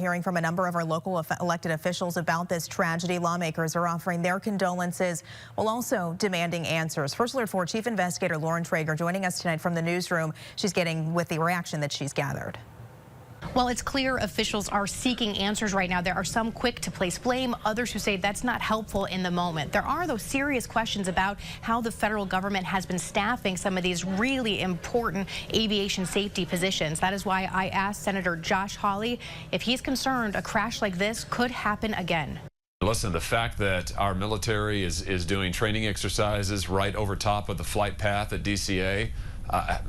Hearing from a number of our local elected officials about this tragedy, lawmakers are offering their condolences while also demanding answers. First Alert 4 Chief Investigator Lauren Traeger joining us tonight from the newsroom. She's getting with the reaction that she's gathered. Well, it's clear officials are seeking answers right now. There are some quick to place blame, others who say that's not helpful in the moment. There are, though, serious questions about how the federal government has been staffing some of these really important aviation safety positions. That is why I asked Senator Josh Hawley if he's concerned a crash like this could happen again. Listen, the fact that our military is doing training exercises right over top of the flight path at DCA,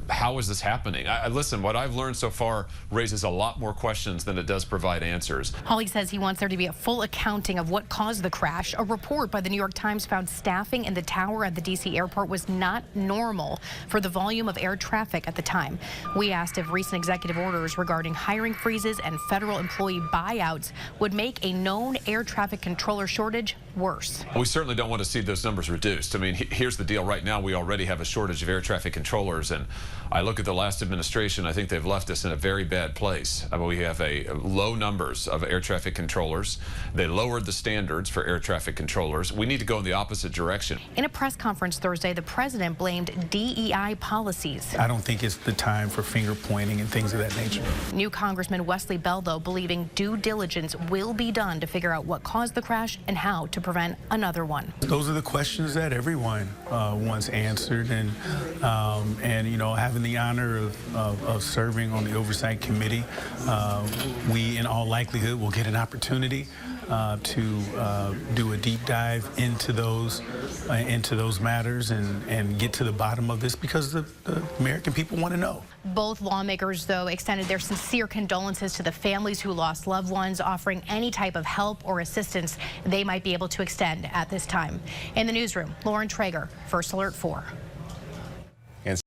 how is this happening? Listen, what I've learned so far raises a lot more questions than it does provide answers. Hawley says he wants there to be a full accounting of what caused the crash. A report by the New York Times found staffing in the tower at the D.C. airport was not normal for the volume of air traffic at the time. We asked if recent executive orders regarding hiring freezes and federal employee buyouts would make a known air traffic controller shortage worse. We certainly don't want to see those numbers reduced. I mean, here's the deal. Right now, we already have a shortage of air traffic controllers. And I look at the last administration, I think they've left us in a very bad place. I mean, we have low numbers of air traffic controllers. They lowered the standards for air traffic controllers. We need to go in the opposite direction. In a press conference Thursday, the president blamed DEI policies. I don't think it's the time for finger pointing and things of that nature. New Congressman Wesley Bell, though, believing due diligence will be done to figure out what caused the crash and how to prevent another one. Those are the questions that everyone wants answered, and you know, having the honor of serving on the Oversight Committee, we in all likelihood will get an opportunity to do a deep dive into those matters and get to the bottom of this, because the American people want to know. Both lawmakers, though, extended their sincere condolences to the families who lost loved ones, offering any type of help or assistance they might be able to extend at this time. In the newsroom, Lauren Traeger, First Alert 4.